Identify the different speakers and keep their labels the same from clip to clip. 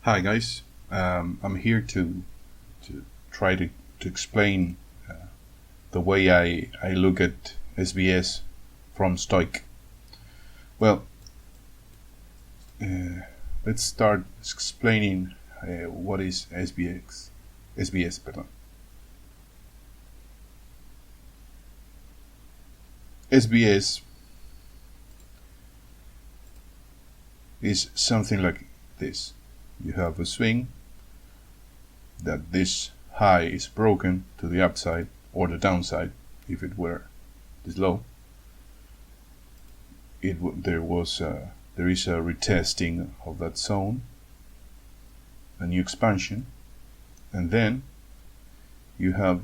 Speaker 1: Hi guys, I'm here to try to explain the way I look at SBS from Stoic. Well, let's start explaining what is SBS, pardon. SBS is something like this. You have a swing that this high is broken to the upside or the downside. If it were this low, there is a retesting of that zone, a new expansion, and then you have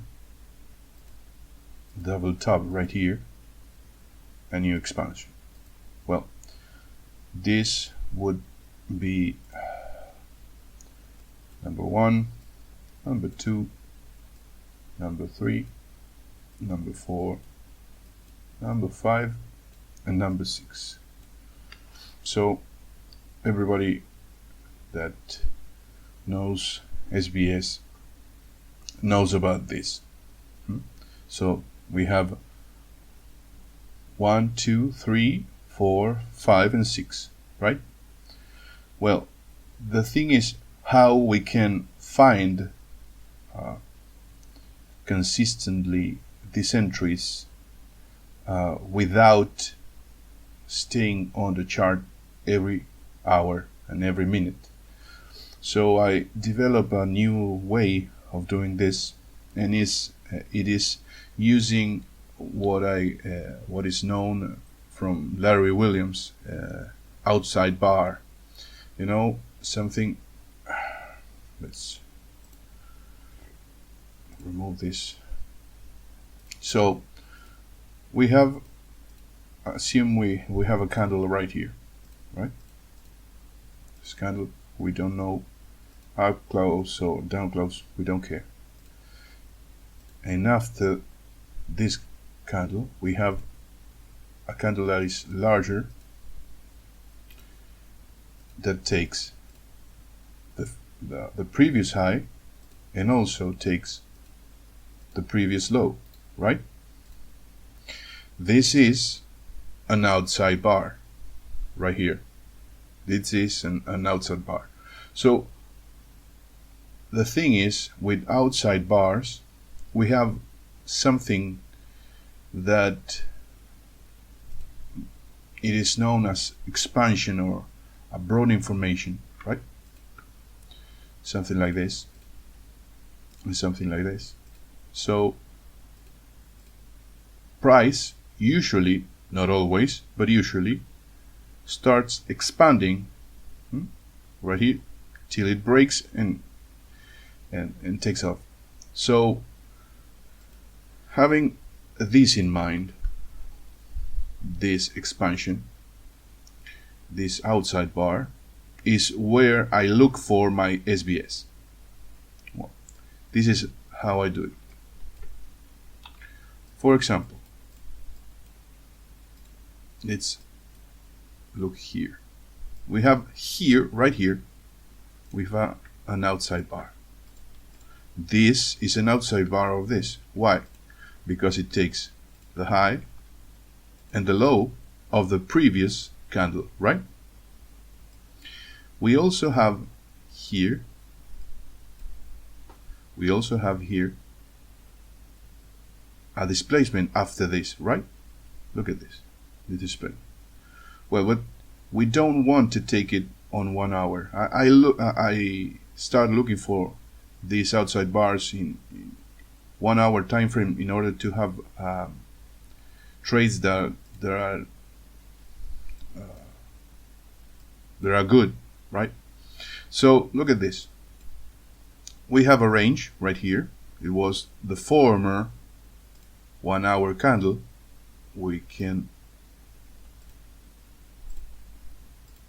Speaker 1: double top right here, a new expansion. Well, this would be number 1, number 2, number 3, number 4, number 5, and number 6. So everybody that knows SBS knows about this. So we have 1, 2, 3, 4, 5, and 6, right? Well, the thing is how we can find consistently these entries without staying on the chart every hour and every minute. So I developed a new way of doing this, and it is using what is known from Larry Williams, outside bar. You know, something. Let's remove this. So we have, assume we have a candle right here, right? This candle, we don't know up close or down close, we don't care. And after this candle, we have a candle that is larger, that takes the previous high and also takes the previous low, right? This is an outside bar right here. This is an outside bar. So the thing is, with outside bars, we have something that it is known as expansion or a broad information, right? Something like this and something like this. So price usually, not always, but usually starts expanding right here till it breaks and takes off. So having this in mind, this expansion, this outside bar, is where I look for my SBS. Well, this is how I do it. For example, let's look here. We have here, right here, we have an outside bar. This is an outside bar of this. Why? Because it takes the high and the low of the previous candle, right? We also have here a displacement after this, right? Look at this, the displacement. Well, but we don't want to take it on 1 hour. I start looking for these outside bars in 1 hour time frame in order to have trades that are good, right? So look at this. We have a range right here. It was the former 1 hour candle. We can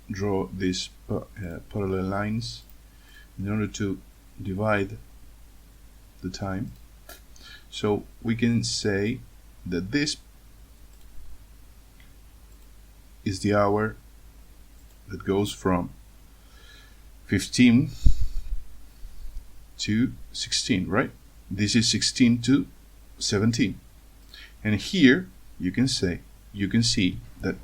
Speaker 1: draw these parallel lines in order to divide the time. So we can say that this is the hour that goes from 15 to 16, right? This is 16 to 17. And here you can see that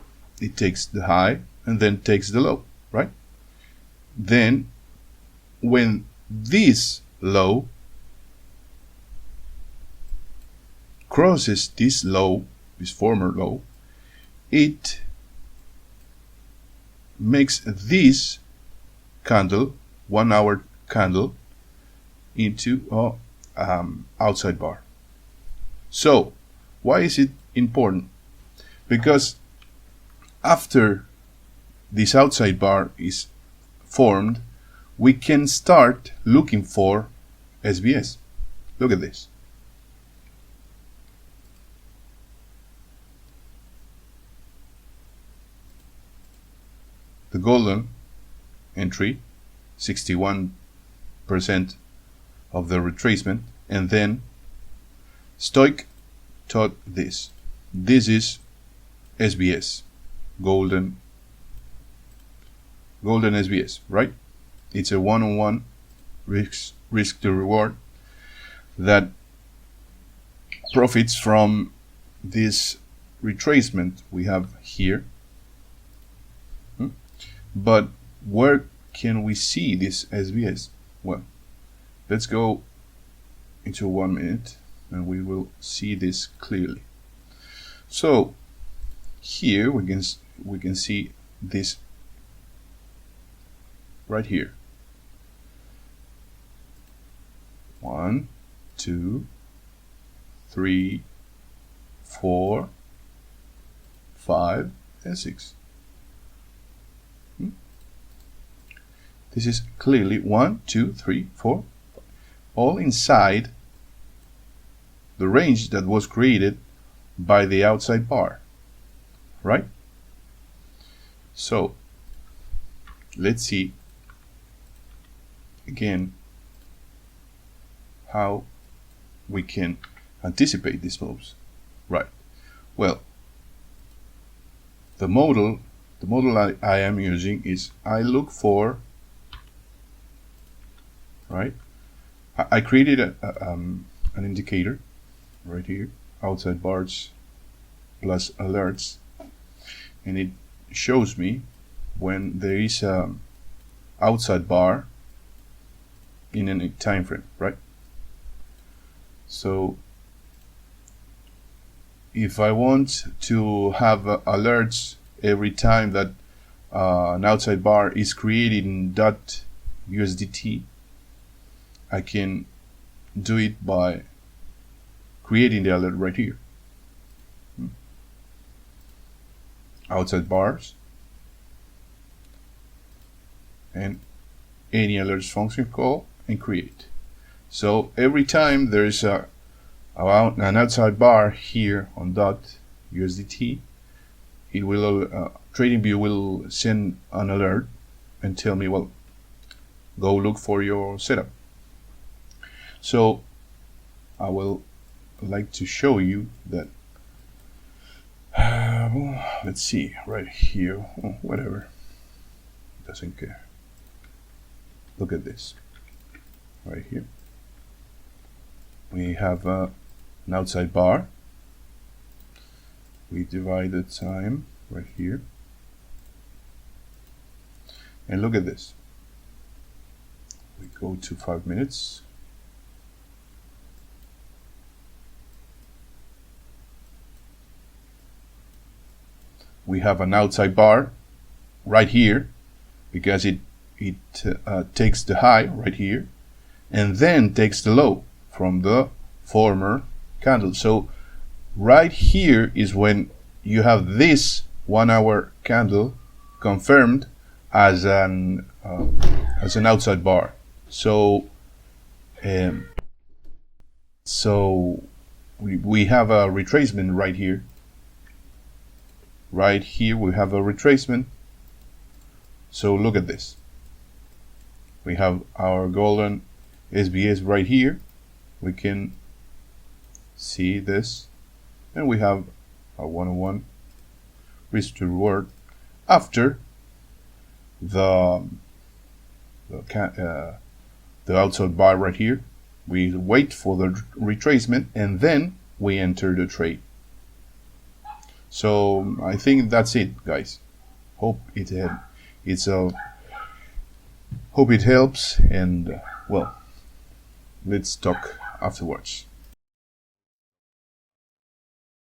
Speaker 1: it takes the high and then takes the low, right? Then when this low crosses this low, this former low, it makes this candle, 1 hour candle, into a outside bar. So why is it important? Because after this outside bar is formed, we can start looking for SBS. Look at this. The golden entry, 61% of the retracement, and then Stoic taught this. This is SBS, golden SBS, right? It's a one-on-one risk to reward that profits from this retracement we have here. But where can we see this SBS? Well, let's go into 1 minute and we will see this clearly. So here we can see this right here. 1, 2, 3, 4, 5, and 6. This is clearly 1, 2, 3, 4, all inside the range that was created by the outside bar, right? So let's see again how we can anticipate these moves, right? Well, the model I am using is I look for, right? I created an indicator right here, outside bars plus alerts, and it shows me when there is a outside bar in a time frame, right? So if I want to have alerts every time that an outside bar is created in .USDT, I can do it by creating the alert right here. Outside bars and any alerts function call and create. So every time there is an outside bar here on .USDT, it will TradingView will send an alert and tell me, well, go look for your setup. So I will like to show you that. Let's see right here. Whatever, doesn't care. Look at this right here. We have an outside bar. We divide the time right here, and look at this. We go to 5 minutes. We have an outside bar right here because it takes the high right here and then takes the low from the former candle. So right here is when you have this 1 hour candle confirmed as an outside bar. So we have a retracement right here. Right here we have a retracement. So look at this. We have our golden SBS right here. We can see this, and we have a one-on-one risk to reward after the the outside bar right here. We wait for the retracement and then we enter the trade. So I think that's it, guys. Hope it hope it helps, and well, let's talk afterwards.